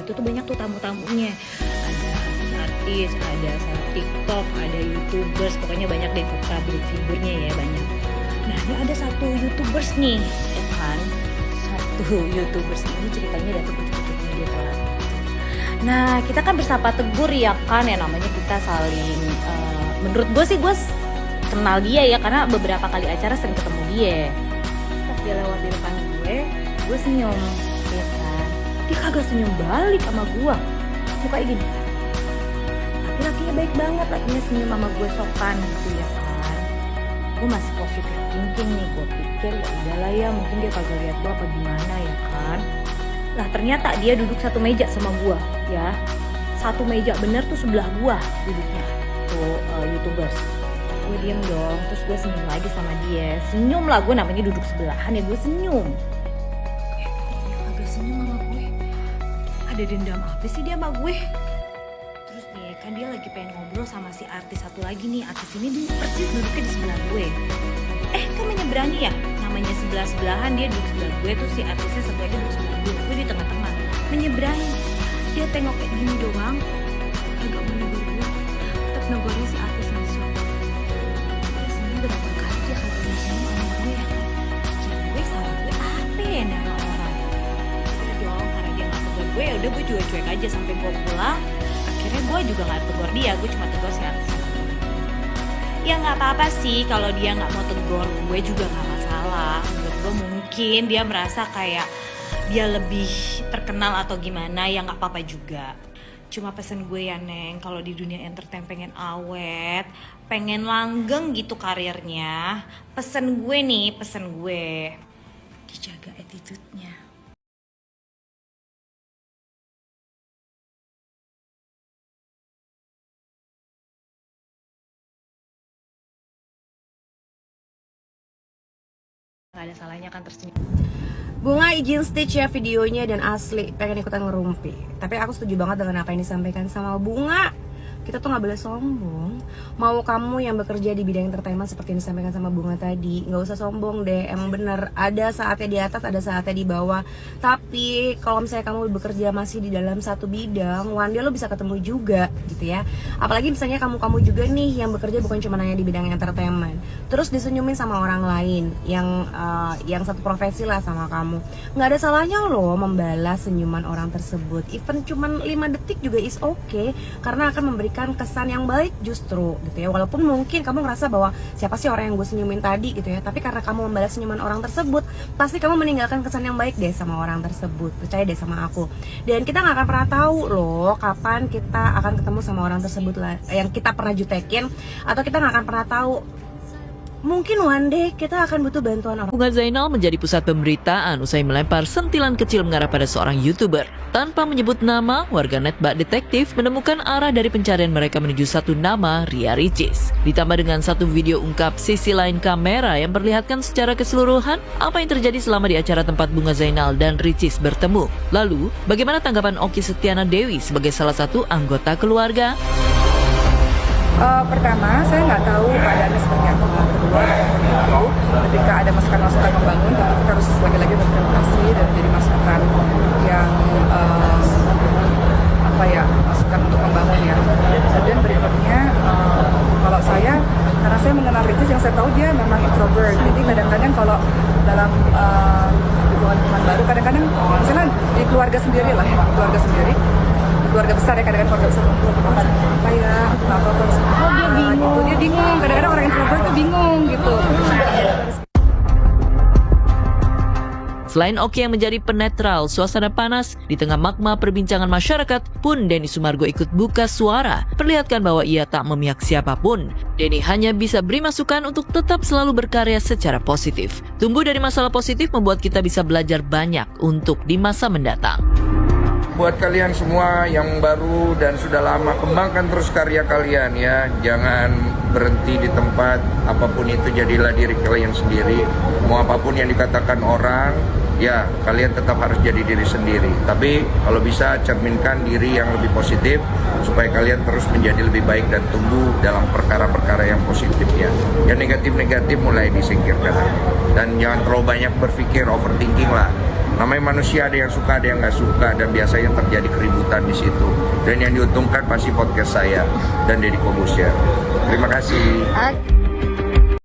situ tuh banyak tuh tamu-tamunya. Ada artis, ada TikTok, ada YouTubers, pokoknya banyak deh public figurnya ya, banyak. Nah, ini ada satu YouTubers nih, ya kan? Satu YouTubers ini ceritanya datang ujung-ujungnya dia telat. Nah, kita kan bersapa tegur ya kan, ya namanya kita saling menurut gue sih gue kenal dia ya, karena beberapa kali acara sering ketemu dia. Pas dia lewat di depan gue senyum, ya kan? Dia kagak senyum balik sama gue, mukanya gini. Tapi lakinya baik banget, lakinya senyum sama gue sopan gitu ya kan. Gue masih positif thinking nih, gue pikir ya udahlah ya, mungkin dia kagak lihat gue apa gimana ya kan. Lah ternyata dia duduk satu meja sama gue ya, satu meja bener tuh sebelah gue duduknya tuh YouTubers. Gue diem dong, terus gue senyum lagi sama dia. Senyum lah, gue namanya duduk sebelahan ya, gue senyum. Dia kagak senyum sama gue. Ada dendam apa sih dia sama gue? Terus nih kan dia lagi pengen ngobrol sama si artis satu lagi nih. Artis ini dia persis duduknya di sebelah gue. Kan menyeberangi ya, namanya sebelah-sebelahan, dia duduk sebelah gue, tuh si artisnya sebelahnya duduk sebelah gue di tengah-tengah. Menyeberangi, dia tengok kayak gini doang, kagak mau negur gue. Tetep negornya si artis langsung. Dia senyum berapa kali dia kagak mau senyum sama gue ya kan. Kira gue salah gue apa ya nama orang. Udah dong, karena dia gak tegur gue, ya udah gue juga cuek aja sampai gue pulang. Akhirnya gue juga gak tegur dia, gue cuma tegur si artis. Ya nggak apa-apa sih kalau dia nggak mau tegur gue, juga nggak masalah. Menurut gue mungkin dia merasa kayak dia lebih terkenal atau gimana, ya nggak apa-apa juga. Cuma pesen gue ya Neng, kalau di dunia entertain pengen awet, pengen langgeng gitu karirnya, pesen gue dijaga attitude-nya. Gak ada salahnya kan tersenyum. Bunga izin stitch ya videonya, dan asli pengen ikutan ngerumpi. Tapi aku setuju banget dengan apa yang disampaikan sama Bunga. Kita tuh gak boleh sombong. Mau kamu yang bekerja di bidang entertainment seperti yang disampaikan sama Bunga tadi, gak usah sombong deh. Emang bener, ada saatnya di atas, ada saatnya di bawah. Tapi kalau misalnya kamu bekerja masih di dalam satu bidang, one day lo bisa ketemu juga gitu ya. Apalagi misalnya kamu juga nih yang bekerja bukan cuma hanya di bidang entertainment, terus disenyumin sama orang lain yang satu profesi lah sama kamu. Gak ada salahnya loh membalas senyuman orang tersebut. Even cuman 5 detik juga is okay, karena akan memberikan kesan yang baik justru gitu ya. Walaupun mungkin kamu ngerasa bahwa siapa sih orang yang gue senyumin tadi gitu ya, tapi karena kamu membalas senyuman orang tersebut, pasti kamu meninggalkan kesan yang baik deh sama orang tersebut. Percaya deh sama aku. Dan kita gak akan pernah tahu loh kapan kita akan ketemu sama orang tersebut lah, yang kita pernah jutekin, atau kita gak akan pernah tahu, mungkin one day kita akan butuh bantuan orang. Bunga Zainal menjadi pusat pemberitaan usai melempar sentilan kecil mengarah pada seorang YouTuber. Tanpa menyebut nama, warganet bak detektif menemukan arah dari pencarian mereka menuju satu nama, Ria Ricis. Ditambah dengan satu video ungkap sisi lain kamera yang perlihatkan secara keseluruhan apa yang terjadi selama di acara tempat Bunga Zainal dan Ricis bertemu. Lalu, bagaimana tanggapan Okky Setiana Dewi sebagai salah satu anggota keluarga? Pertama, saya nggak tahu keadaannya seperti apa. Kedua, itu ketika ada masukan-masukan membangun, tentu kita harus lagi-lagi berterima kasih dan menjadi masukan yang masukan untuk membangun ya. Dan berikutnya, kalau saya, karena saya mengenal Ricis, yang saya tahu dia memang introvert. Jadi kadang-kadang kalau dalam hubungan baru, kadang-kadang misalnya di keluarga sendiri lah, keluarga besar ya, kadang-kadang keluarga besar apa ya, dia bingung, kadang-kadang orang introvert tuh bingung gitu. Selain Okky yang menjadi penetral suasana panas, di tengah magma perbincangan masyarakat pun Denny Sumargo ikut buka suara, perlihatkan bahwa ia tak memihak siapapun. Denny hanya bisa beri masukan untuk tetap selalu berkarya secara positif. Tumbuh dari masalah positif membuat kita bisa belajar banyak untuk di masa mendatang. Buat kalian semua yang baru dan sudah lama, kembangkan terus karya kalian ya. Jangan berhenti di tempat, apapun itu jadilah diri kalian sendiri. Mau apapun yang dikatakan orang, ya kalian tetap harus jadi diri sendiri. Tapi kalau bisa cerminkan diri yang lebih positif, supaya kalian terus menjadi lebih baik dan tumbuh dalam perkara-perkara yang positif ya. Yang negatif-negatif mulai disingkirkan. Dan jangan terlalu banyak berpikir, overthinking lah. Namanya manusia, ada yang suka, ada yang nggak suka, dan biasanya terjadi keributan di situ. Dan yang diuntungkan pasti podcast saya dan Deddy Corbuzier. Terima kasih.